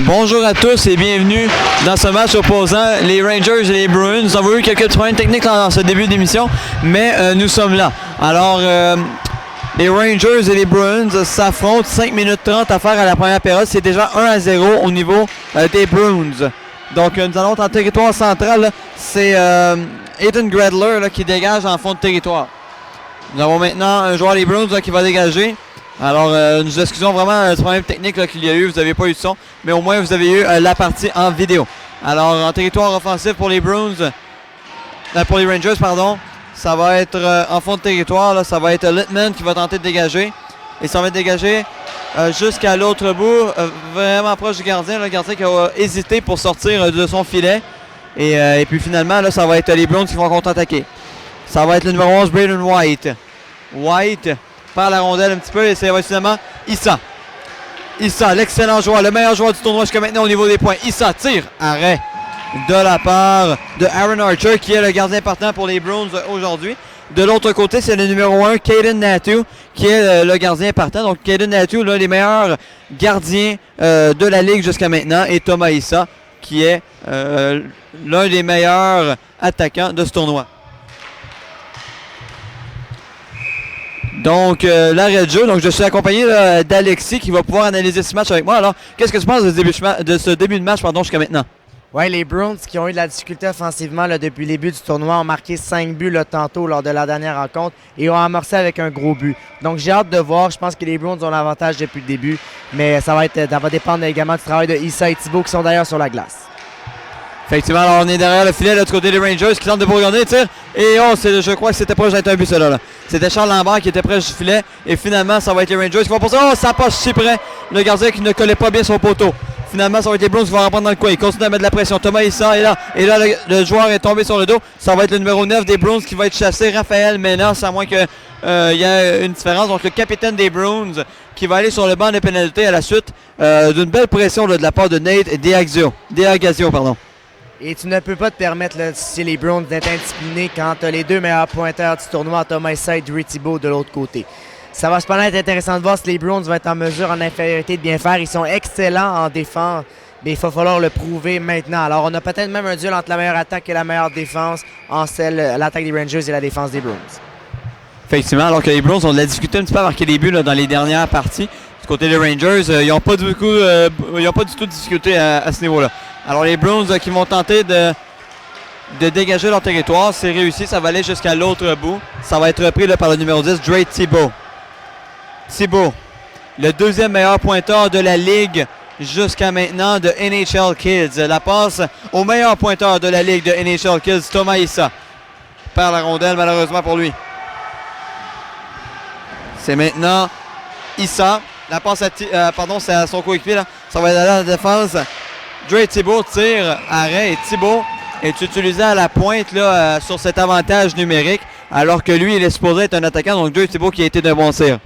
Bonjour à tous et bienvenue dans ce match opposant les Rangers et les Bruins. Nous avons eu quelques petits problèmes techniques dans ce début d'émission, mais nous sommes là. Alors, les Rangers et les Bruins s'affrontent. 5 minutes 30 à faire à la première période. C'est déjà 1-0 au niveau des Bruins. Donc, nous allons en territoire central. C'est Ethan Gredler là, qui dégage en fond de territoire. Nous avons maintenant un joueur des Bruins là, qui va dégager. Alors, nous excusons vraiment ce problème technique là, qu'il y a eu. Vous n'avez pas eu de son, mais au moins vous avez eu la partie en vidéo. Alors, en territoire offensif pour les Bruins, pour les Rangers, pardon, ça va être en fond de territoire. Là, ça va être Littman qui va tenter de dégager. Et ça va être dégagé jusqu'à l'autre bout, vraiment proche du gardien. Le gardien qui a hésité pour sortir de son filet. Et puis finalement, là, ça va être les Bruins qui vont contre-attaquer. Ça va être le numéro 11, Braden White. White par la rondelle un petit peu et ça va être finalement Issa. Issa, l'excellent joueur, le meilleur joueur du tournoi jusqu'à maintenant au niveau des points. Issa tire, arrêt de la part de Aaron Archer qui est le gardien partant pour les Bruins aujourd'hui. De l'autre côté, c'est le numéro 1, Caden Natu, qui est le gardien partant. Donc Caden Natu, l'un des meilleurs gardiens de la Ligue jusqu'à maintenant, et Thomas Issa, qui est l'un des meilleurs attaquants de ce tournoi. Donc, l'arrêt de jeu. Donc, je suis accompagné d'Alexis qui va pouvoir analyser ce match avec moi. Alors, qu'est-ce que tu penses de ce début de match jusqu'à maintenant? Oui, les Bruins qui ont eu de la difficulté offensivement là, depuis le début du tournoi ont marqué 5 buts là, tantôt lors de la dernière rencontre et ont amorcé avec un gros but. Donc, j'ai hâte de voir. Je pense que les Bruins ont l'avantage depuis le début, mais ça va dépendre également du travail de Issa et Thibault qui sont d'ailleurs sur la glace. Effectivement, alors on est derrière le filet de l'autre côté des Rangers qui tentent de bourgonner, tire. Et je crois que c'était proche d'être un but cela. C'était Charles Lambert qui était près du filet. Et finalement, ça va être les Rangers qui vont passer. Oh, ça passe si près. Le gardien qui ne collait pas bien son poteau. Finalement, ça va être les Bruins qui vont reprendre dans le coin. Ils continuent à mettre de la pression. Thomas Issa est là. Et là, le joueur est tombé sur le dos. Ça va être le numéro 9 des Bruins qui va être chassé, Raphaël Menas, à moins qu'il y ait une différence. Donc, le capitaine des Bruins qui va aller sur le banc de pénalité à la suite d'une belle pression là, de la part de Nate Diagazio. Et tu ne peux pas te permettre, là, si les Bruins, d'être indisciplinés quand tu as les deux meilleurs pointeurs du tournoi, Thomas Issa et Drew Thibault, de l'autre côté. Ça va cependant être intéressant de voir si les Bruins vont être en mesure, en infériorité, de bien faire. Ils sont excellents en défense, mais il va falloir le prouver maintenant. Alors, on a peut-être même un duel entre la meilleure attaque et la meilleure défense, l'attaque des Rangers et la défense des Bruins. Effectivement, alors que les Bruins ont de la difficulté un petit peu à marquer des buts là, dans les dernières parties. Du côté des Rangers, ils n'ont pas, du tout de difficulté à ce niveau-là. Alors les Bruins qui vont tenter de dégager leur territoire, c'est réussi, ça va aller jusqu'à l'autre bout. Ça va être repris là, par le numéro 10, Drew Thibault. Thibault, le deuxième meilleur pointeur de la Ligue jusqu'à maintenant de NHL Kids. La passe au meilleur pointeur de la Ligue de NHL Kids, Thomas Issa. Perd la rondelle malheureusement pour lui. C'est maintenant Issa. La passe c'est à son coéquipier. Ça va être à la défense. Drew Thibault tire, arrêt, et Thibault est utilisé à la pointe là, sur cet avantage numérique, alors que lui, il est supposé être un attaquant, donc Drew Thibault qui a été d'un bon tir.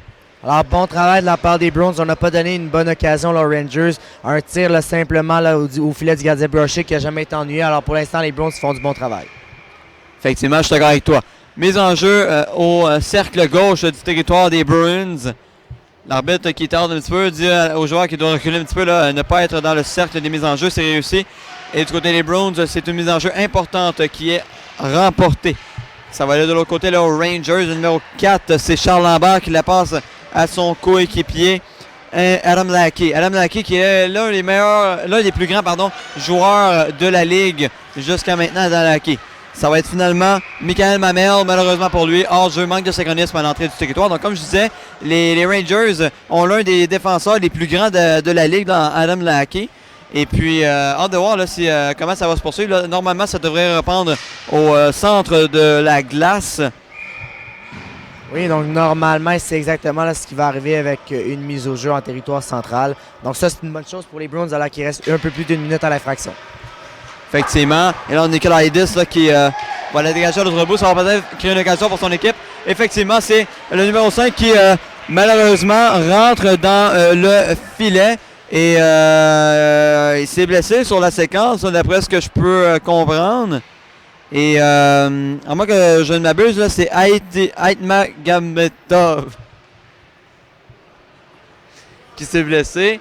Alors, bon travail de la part des Bruins. On n'a pas donné une bonne occasion aux Rangers. Un tir là, simplement là, au filet du gardien Brochet qui n'a jamais été ennuyé. Alors, pour l'instant, les Bruins font du bon travail. Effectivement, je suis d'accord avec toi. Mise en jeu au cercle gauche du territoire des Bruins. L'arbitre qui tarde un petit peu dit aux joueurs qui doivent reculer un petit peu, là, ne pas être dans le cercle des mises en jeu, c'est réussi. Et du côté des Bruins, c'est une mise en jeu importante qui est remportée. Ça va aller de l'autre côté là, aux Rangers. Le numéro 4, c'est Charles Lambert qui la passe à son coéquipier, Adam Lackey. Adam Lackey qui est l'un des plus grands joueurs de la Ligue jusqu'à maintenant, Adam Lackey. Ça va être finalement Michael Mamel, malheureusement pour lui, hors jeu, manque de synchronisme à l'entrée du territoire. Donc comme je disais, les Rangers ont l'un des défenseurs les plus grands de la Ligue dans Adam Lackey. Et puis, hâte de voir là, comment ça va se poursuivre. Là, normalement, ça devrait reprendre au centre de la glace. Oui, donc normalement, c'est exactement là, ce qui va arriver avec une mise au jeu en territoire central. Donc ça, c'est une bonne chose pour les Bruins alors qu'il reste un peu plus d'une minute à l'infraction. Effectivement. Et là, on a Nikolaitis qui va la dégager à l'autre bout. Ça va peut-être créer une occasion pour son équipe. Effectivement, c'est le numéro 5 qui, malheureusement, rentre dans le filet. Et il s'est blessé sur la séquence, d'après ce que je peux comprendre. Et à moins que je ne m'abuse, là, c'est Aitmagametov qui s'est blessé.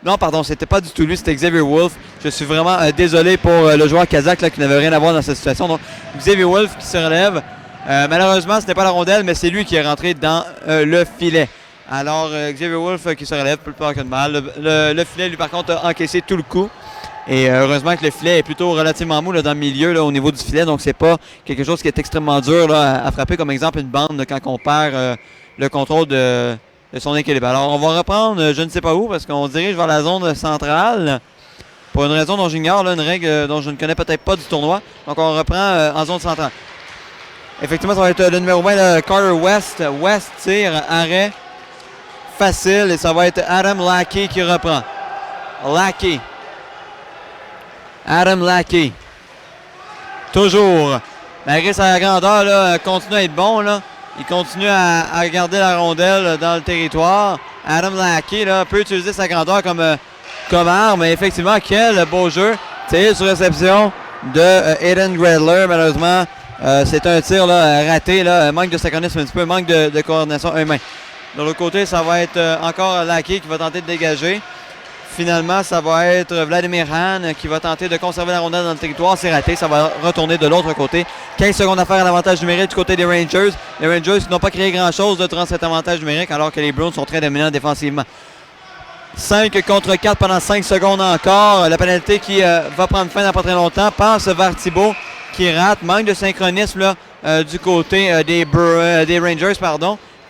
Non, pardon, c'était pas du tout lui, c'était Xavier Wolf. Je suis vraiment désolé pour le joueur kazakh là, qui n'avait rien à voir dans cette situation. Donc, Xavier Wolf qui se relève. Malheureusement, ce n'est pas la rondelle, mais c'est lui qui est rentré dans le filet. Alors, Xavier Wolf qui se relève, plus peur que de mal. Le filet, lui, par contre, a encaissé tout le coup. Et heureusement que le filet est plutôt relativement mou là, dans le milieu, là, au niveau du filet. Donc, c'est pas quelque chose qui est extrêmement dur là, à frapper, comme exemple une bande là, quand on perd le contrôle de son équilibre. Alors, on va reprendre, je ne sais pas où, parce qu'on se dirige vers la zone centrale. Pour une raison dont j'ignore, une règle dont je ne connais peut-être pas du tournoi. Donc, on reprend en zone centrale. Effectivement, ça va être le numéro 20, là, Carter West. West tire, arrêt, facile. Et ça va être Adam Lackey qui reprend. Lackey. Adam Lackey. Toujours. Malgré sa grandeur, là, continue à être bon. Là. Il continue à garder la rondelle dans le territoire. Adam Lackey là, peut utiliser sa grandeur comme arme. Mais effectivement, quel beau jeu. Tir sur réception de Aiden Gradler. Malheureusement, c'est un tir là, raté. Là, manque de synchronisme un petit peu, manque de coordination humaine. De l'autre côté, ça va être encore Lackey qui va tenter de dégager. Finalement, ça va être Vladimir Hahn qui va tenter de conserver la rondelle dans le territoire. C'est raté. Ça va retourner de l'autre côté. 15 secondes à faire à l'avantage numérique du côté des Rangers. Les Rangers qui n'ont pas créé grand-chose durant cet avantage numérique alors que les Bruins sont très dominants défensivement. 5 contre 4 pendant 5 secondes encore. La pénalité qui va prendre fin dans pas très longtemps. Passe vers Thibault qui rate. Manque de synchronisme là, du côté des Rangers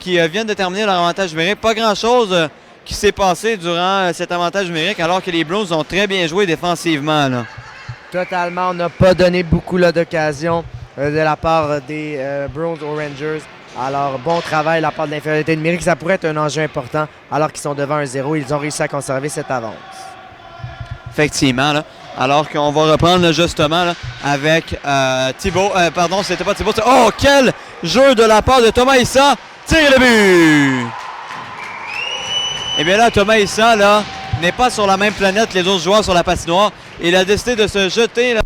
qui viennent de terminer leur avantage numérique. Pas grand-chose qui s'est passé durant cet avantage numérique alors que les Bruins ont très bien joué défensivement. Là. Totalement, on n'a pas donné beaucoup d'occasions de la part des Bruins aux Rangers. Alors, bon travail de la part de l'infériorité numérique. Ça pourrait être un enjeu important alors qu'ils sont devant 1-0. Ils ont réussi à conserver cette avance. Effectivement. Là. Alors qu'on va reprendre là, justement là, avec Thibault. Pardon, c'était pas Thibault. Oh, quel jeu de la part de Thomas Issa. Tire le but! Et bien là, Thomas Issa là, n'est pas sur la même planète que les autres joueurs sur la patinoire. Il a décidé de se jeter là,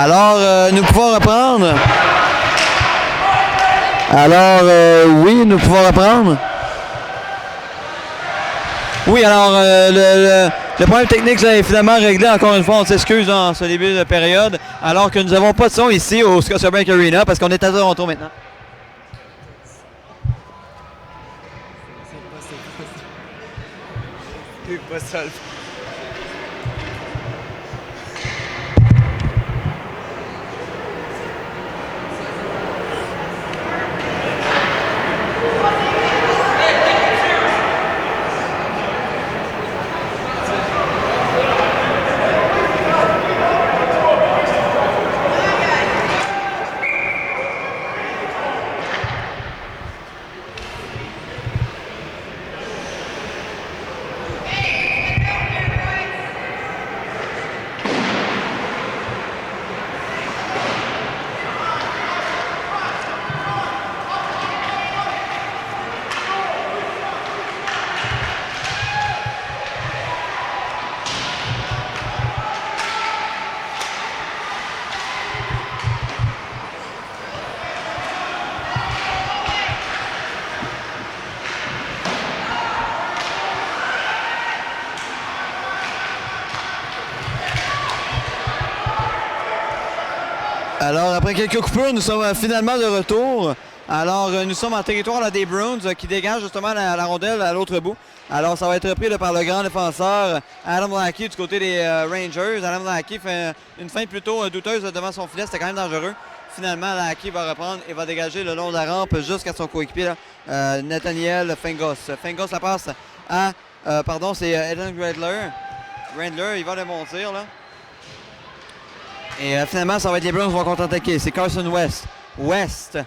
Alors, nous pouvons reprendre. Alors, oui, nous pouvons reprendre. Oui, alors, le problème technique là, est finalement réglé. Encore une fois, on s'excuse en ce début de période, alors que nous n'avons pas de son ici au Scotiabank Arena, parce qu'on est à Toronto maintenant. C'est pas ça. Alors, après quelques coupures, nous sommes finalement de retour. Alors, nous sommes en territoire là, des Bruins qui dégagent justement la rondelle à l'autre bout. Alors, ça va être repris là, par le grand défenseur Adam Lackey du côté des Rangers. Adam Lackey fait une feinte plutôt douteuse devant son filet. C'était quand même dangereux. Finalement, Lackey va reprendre et va dégager le long de la rampe jusqu'à son coéquipier, Nathaniel Fengos. Fengos la passe à, c'est Eden Grandler. Grandler, il va le monter là. Et finalement, ça va être les Bruins qui vont contre-attaquer. C'est Carson West. West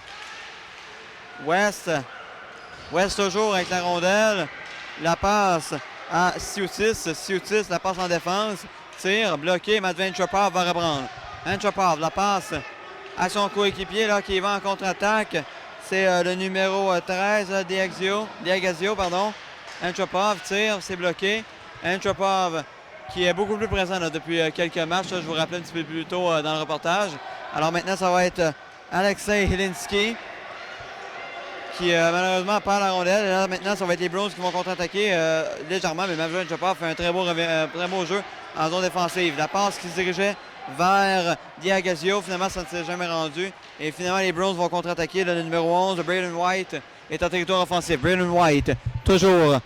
toujours avec la rondelle. La passe à Sioutis. Sioutis, la passe en défense. Tire, bloqué. Matt Ventrapov va reprendre. Ventrapov, la passe à son coéquipier là, qui va en contre-attaque. C'est le numéro 13, Diagazio. Ventrapov tire, c'est bloqué. Ventrapov qui est beaucoup plus présent là, depuis quelques matchs. Là, je vous rappelais un petit peu plus tôt dans le reportage. Alors maintenant, ça va être Alexei Hilinski qui malheureusement perd la rondelle. Et là, maintenant, ça va être les Bruins qui vont contre-attaquer légèrement. Mais Matt Ventrapov fait un très beau jeu en zone défensive. La passe qui se dirigeait vers Diagazio. Finalement, ça ne s'est jamais rendu. Et finalement, les Bruins vont contre-attaquer. Le numéro 11, Braden White, est en territoire offensif. Braden White, toujours,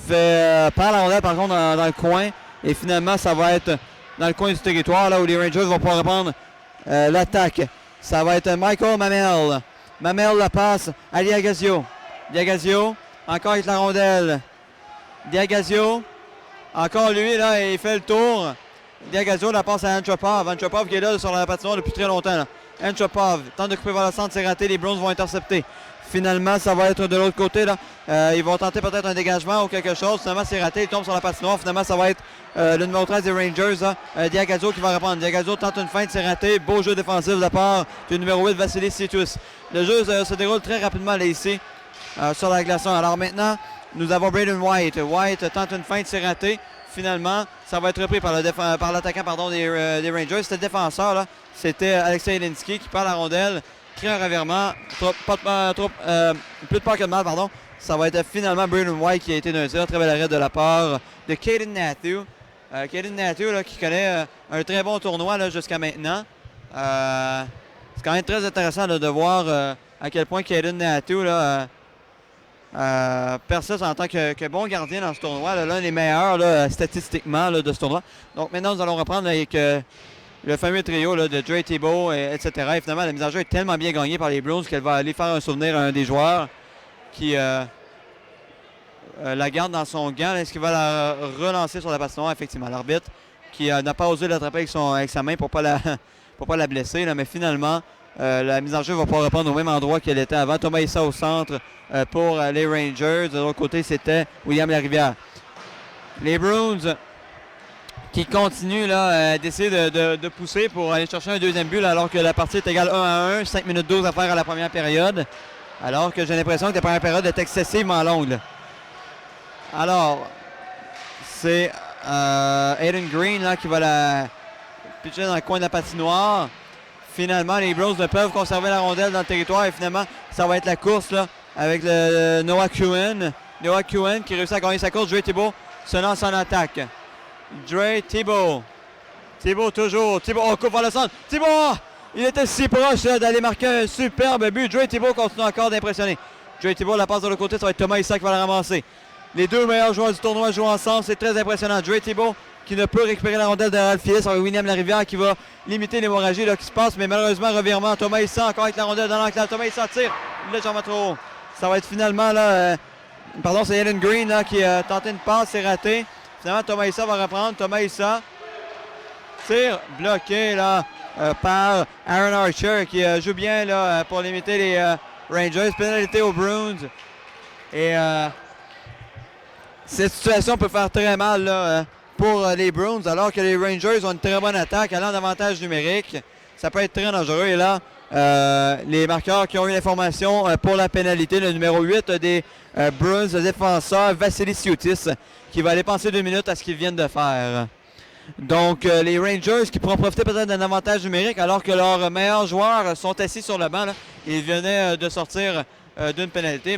perd la rondelle par contre dans le coin. Et finalement, ça va être dans le coin du territoire, là où les Rangers vont pouvoir reprendre l'attaque. Ça va être Michael Mamel. Mamel la passe à Diagazio. Diagazio, encore avec la rondelle. Diagazio, encore lui, là, il fait le tour. Diagazio la passe à Antropov. Antropov qui est là sur la patinoire depuis très longtemps. Là. Antropov tente de couper vers le centre, c'est raté. Les Bruins vont intercepter. Finalement, ça va être de l'autre côté. Là. Ils vont tenter peut-être un dégagement ou quelque chose. Finalement, c'est raté. Il tombe sur la patinoire. Finalement, ça va être le numéro 13 des Rangers, Diagazio, qui va reprendre. Diagazio tente une feinte, c'est raté. Beau jeu défensif de la part du numéro 8, Vassili Situs. Le jeu se déroule très rapidement là, ici, sur la glaçon. Alors maintenant, nous avons Braden White. White tente une feinte, c'est raté. Finalement, ça va être repris par l'attaquant des Rangers. C'était le défenseur, là. C'était Alexei Hilinski qui perd la rondelle. Crée un revirement, plus de peur que de mal, pardon. Ça va être finalement Braden White qui a été d'un tir. Très bel arrêt de la part de Caden Nathue. Caden Nathue là, qui connaît un très bon tournoi là, jusqu'à maintenant. C'est quand même très intéressant là, de voir à quel point Caden Nathue persiste en tant que bon gardien dans ce tournoi. L'un des meilleurs là, statistiquement là, de ce tournoi. Donc maintenant, nous allons reprendre avec le fameux trio là, de Dre Thibault, etc. Et finalement, la mise en jeu est tellement bien gagnée par les Bruins qu'elle va aller faire un souvenir à un des joueurs qui la garde dans son gant. Est-ce qu'il va la relancer sur la patinoire? Effectivement, l'arbitre qui n'a pas osé l'attraper avec sa main pour ne pas la blesser. Là, mais finalement, la mise en jeu va pouvoir reprendre au même endroit qu'elle était avant. Thomas Issa au centre pour les Rangers. De l'autre côté, c'était William Larivière. Les Bruins qui continue d'essayer de pousser pour aller chercher un deuxième but là, alors que la partie est égale 1-1, 5 minutes 12 à faire à la première période. Alors que j'ai l'impression que la première période est excessivement longue. Là. Alors, c'est Aiden Green là, qui va la pitcher dans le coin de la patinoire. finalement, les Bruins ne peuvent conserver la rondelle dans le territoire et finalement, ça va être la course là, avec le Noah Cohen. Noah Cohen qui réussit à gagner sa course. Dre Thibault se lance en attaque. Dre Thibault. Thibault toujours. Thibault, on coupe vers le centre. Thibault! Il était si proche d'aller marquer un superbe but. Dre Thibault continue encore d'impressionner. Dre Thibault la passe de l'autre côté, ça va être Thomas Issa qui va la ramasser. Les deux meilleurs joueurs du tournoi jouent ensemble, c'est très impressionnant. Dre Thibault qui ne peut récupérer la rondelle derrière le filet, ça va William Larivière qui va limiter l'hémorragie qui se passe, mais malheureusement revirement. Thomas Issa encore avec la rondelle dans l'enclave. Thomas Issa tire, le jambe trop haut. Ça va être finalement là, pardon, c'est Allen Green là, qui a tenté une passe, c'est raté. Finalement Thomas Issa va reprendre. Thomas Issa tire bloqué là par Aaron Archer qui joue bien là pour limiter les Rangers. Pénalité aux Bruins. Et cette situation peut faire très mal là, pour les Bruins, alors que les Rangers ont une très bonne attaque, allant d'avantage numérique. Ça peut être très dangereux. Et là, les marqueurs qui ont eu l'information pour la pénalité, le numéro 8 des Bruins, le défenseur Vassili Sioutis, qui va aller penser 2 minutes à ce qu'ils viennent de faire. Donc, les Rangers qui pourront profiter peut-être d'un avantage numérique, alors que leurs meilleurs joueurs sont assis sur le banc. Là. Ils venaient de sortir d'une pénalité.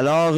Alors,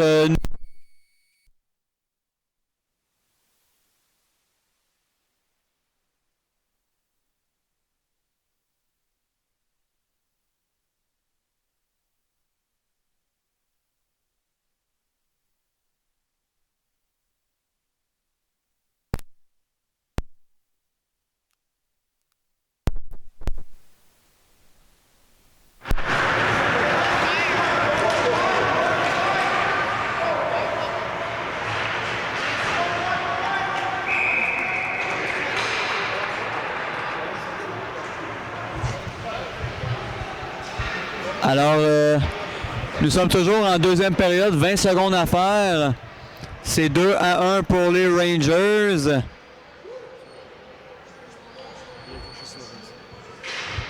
nous sommes toujours en deuxième période, 20 secondes à faire. C'est 2-1 pour les Rangers.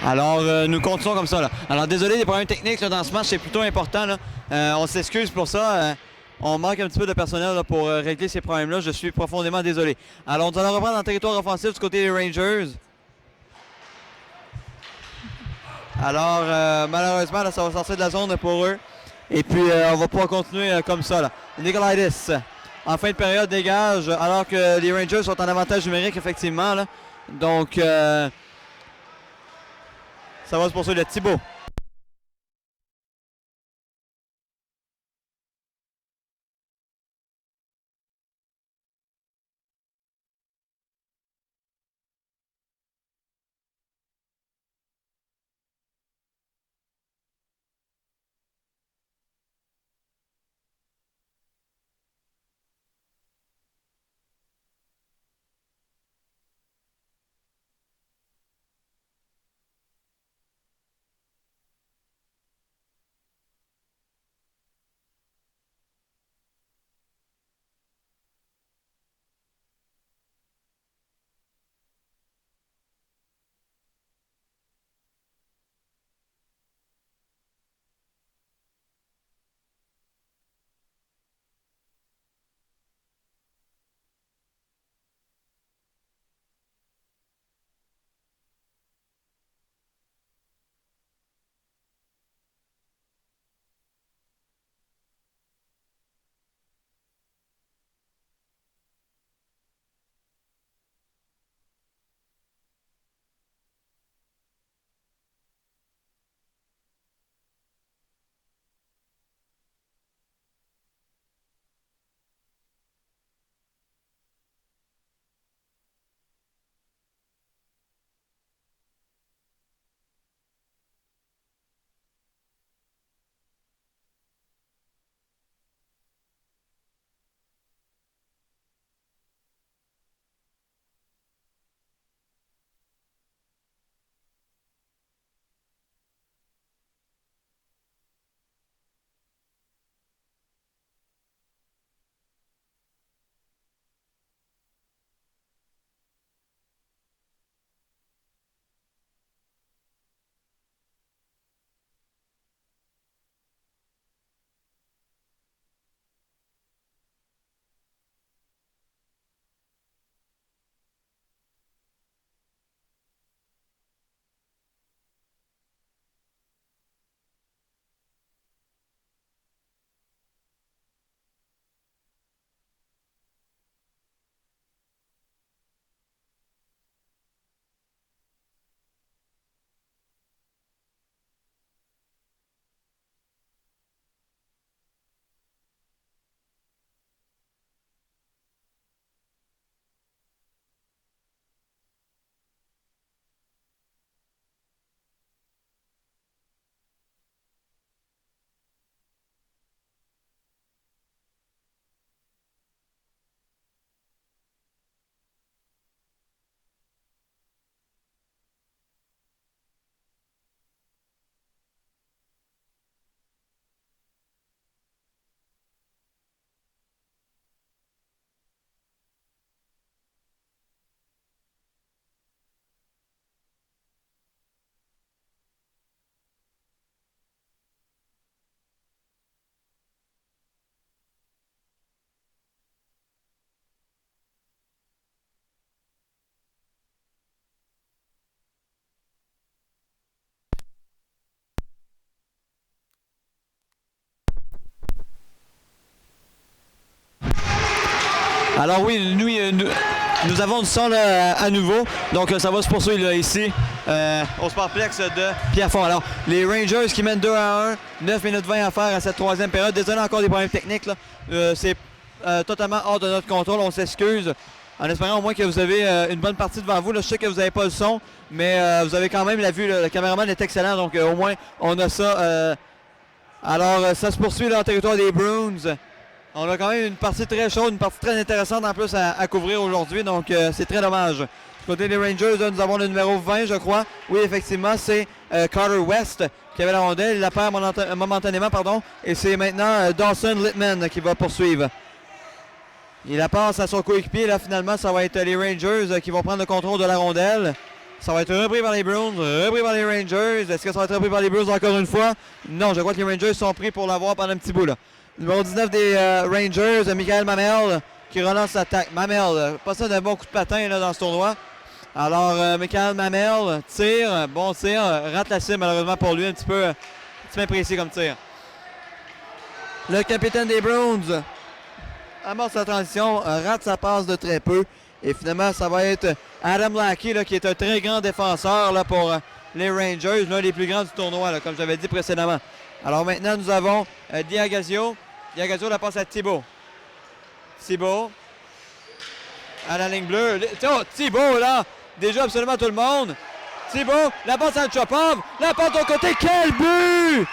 Alors, nous continuons comme ça. Là. Alors, désolé des problèmes techniques là, dans ce match, c'est plutôt important. Là. On s'excuse pour ça. On manque un petit peu de personnel là, pour régler ces problèmes-là. Je suis profondément désolé. Alors, nous allons reprendre en territoire offensif du côté des Rangers. Alors, malheureusement, là, ça va sortir de la zone pour eux. Et puis, on va pouvoir continuer comme ça. Là. Nikolaitis, en fin de période, dégage, alors que les Rangers sont en avantage numérique, effectivement. Là. Donc, ça va se poursuivre de Thibault. Alors oui, nous avons du son là, à nouveau. Donc ça va se poursuivre là, ici au Sportplex de Pierrefonds. Alors les Rangers qui mènent 2-1, 9 minutes 20 à faire à cette troisième période. Désolé encore des problèmes techniques. C'est totalement hors de notre contrôle. On s'excuse. En espérant au moins que vous avez une bonne partie devant vous. Là, je sais que vous n'avez pas le son, mais vous avez quand même la vue. Le caméraman est excellent, donc au moins on a ça. Alors ça se poursuit là, en territoire des Bruins. On a quand même une partie très chaude, une partie très intéressante en plus à couvrir aujourd'hui, donc c'est très dommage. Du côté des Rangers, là, nous avons le numéro 20, je crois. Oui, effectivement, c'est Carter West qui avait la rondelle. Il la perd momentanément, et c'est maintenant Dawson Littman qui va poursuivre. Il la passe à son coéquipier. Là, finalement, ça va être les Rangers qui vont prendre le contrôle de la rondelle. Ça va être repris par les Bruins, repris par les Rangers. Est-ce que ça va être repris par les Bruins encore une fois? Non, je crois que les Rangers sont pris pour l'avoir pendant un petit bout. Là. Numéro 19 des Rangers, Michael Mamel, qui relance l'attaque. Mamel, pas ça d'un bon coup de patin là, dans ce tournoi. Alors, Michael Mamel tire, bon tir, rate la cible malheureusement pour lui, un petit peu imprécis comme tir. Le capitaine des Bruins amorce sa transition, rate sa passe de très peu. Et finalement, ça va être Adam Lackey, là, qui est un très grand défenseur là, pour les Rangers, l'un des plus grands du tournoi, là, comme j'avais dit précédemment. Alors maintenant, nous avons Diagazio. Diagazio la passe à Thibault. Thibault à la ligne bleue. Thibault, là, déjà absolument tout le monde. Thibault, la passe à Chopov. La passe de côté. Quel but!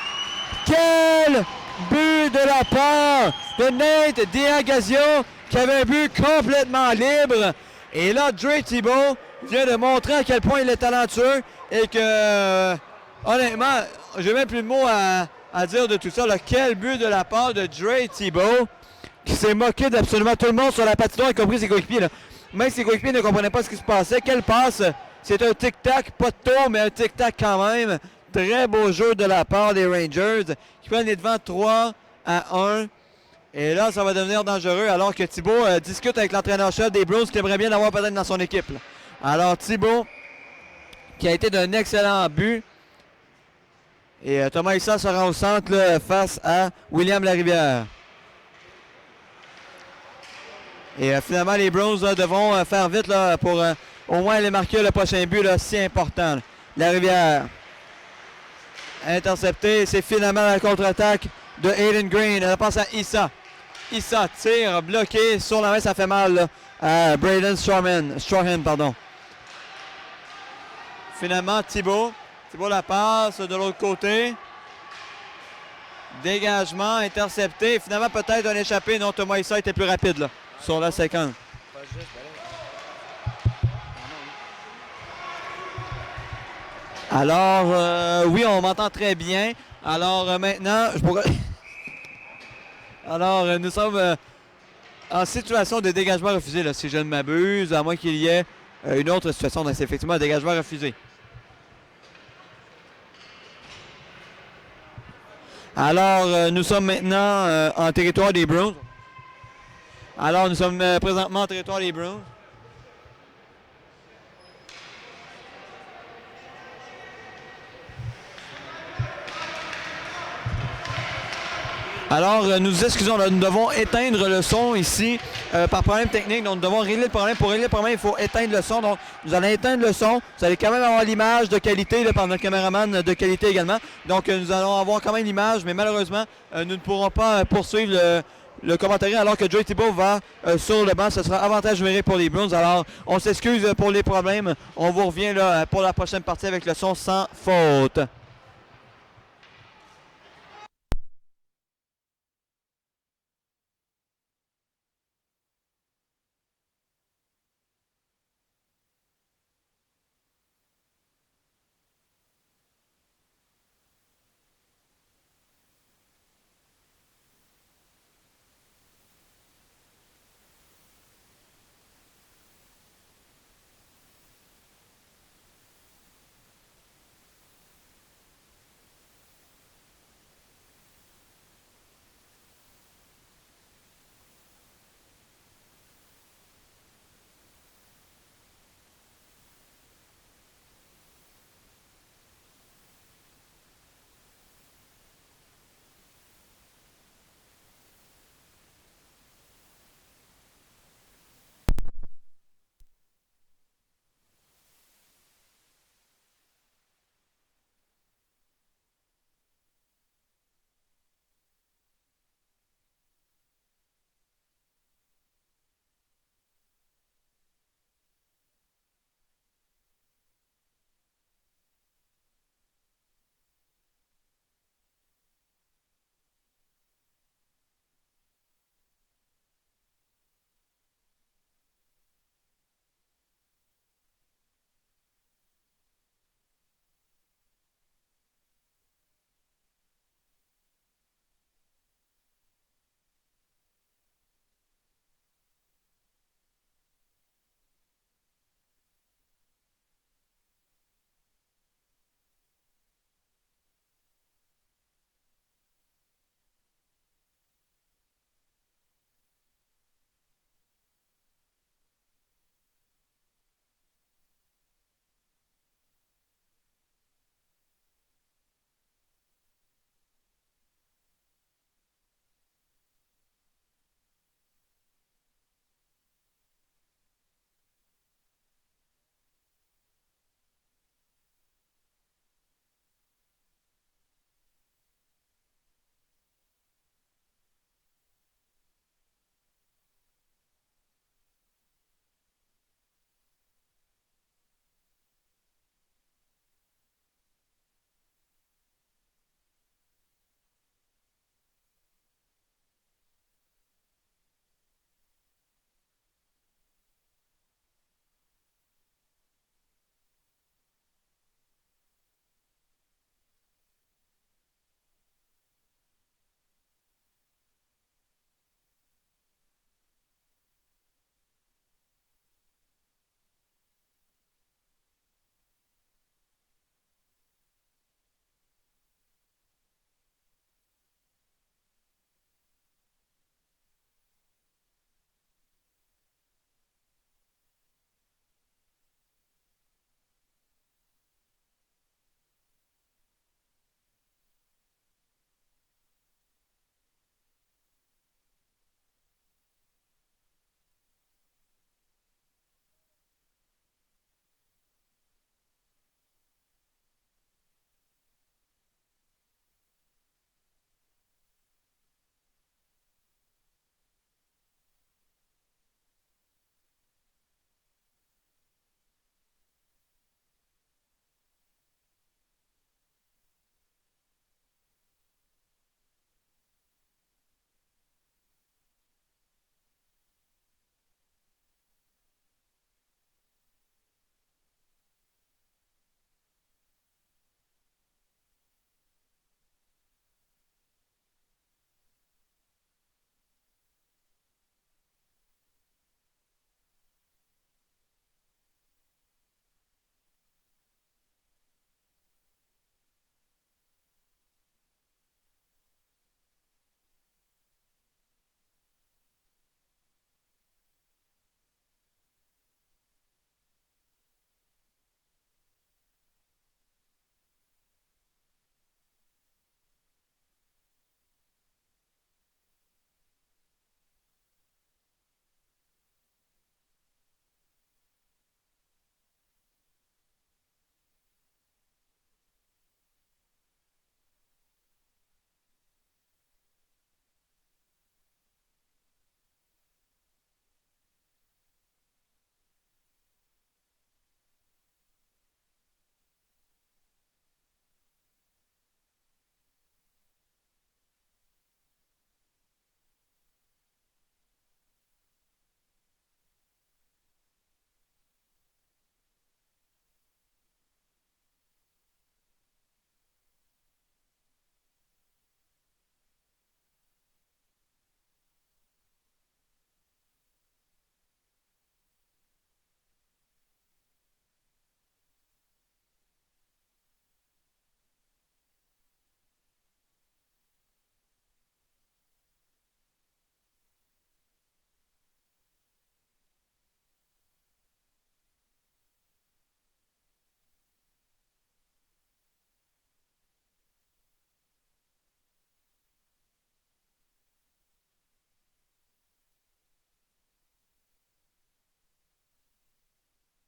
Quel but de la part de Nate Diagazio, qui avait un but complètement libre. Et là, Dre Thibault vient de montrer à quel point il est talentueux et que, honnêtement, j'ai même plus de mots à dire de tout ça. Là. Quel but de la part de Dre Thibault, qui s'est moqué d'absolument tout le monde sur la patinoire, y compris ses coéquipiers. Même ses coéquipiers ne comprenaient pas ce qui se passait. Quelle passe! C'est un tic-tac, pas de taux, mais un tic-tac quand même. Très beau jeu de la part des Rangers, qui prennent les devants 3-1. Et là, ça va devenir dangereux alors que Thibault discute avec l'entraîneur-chef des Bruins qui aimerait bien l'avoir peut-être dans son équipe. Là. Alors Thibault, qui a été d'un excellent but. Et Thomas Issa sera au centre là, face à William Larivière. Et finalement, les Bruins devront faire vite là, pour au moins aller marquer le prochain but là, si important. Là. Larivière. Intercepté. C'est finalement la contre-attaque de Aiden Green. Elle passe à Issa. Issa tire, bloqué sur la main, ça fait mal là, à Braden Strahan, pardon. Finalement, Thibault la passe de l'autre côté. Dégagement, intercepté. Finalement, peut-être un échappé. Non, Thomas Issa était plus rapide là, sur la séquence. Alors, oui, on m'entend très bien. Alors, maintenant, je pourrais... Alors, nous sommes en situation de dégagement refusé, là, si je ne m'abuse, à moins qu'il y ait une autre situation. Donc, c'est effectivement un dégagement refusé. Alors, nous sommes maintenant en territoire des Bruins. Alors, nous sommes présentement en territoire des Bruins. Alors, nous excusons, là, nous devons éteindre le son ici par problème technique. Donc, nous devons régler le problème. Pour régler le problème, il faut éteindre le son. Donc, nous allons éteindre le son. Vous allez quand même avoir l'image de qualité là, par notre caméraman de qualité également. Donc, nous allons avoir quand même l'image, mais malheureusement, nous ne pourrons pas poursuivre le commentaire alors que Dre Thibault va sur le banc. Ce sera avantage numérique pour les Bruins. Alors, on s'excuse pour les problèmes. On vous revient là, pour la prochaine partie avec le son sans faute.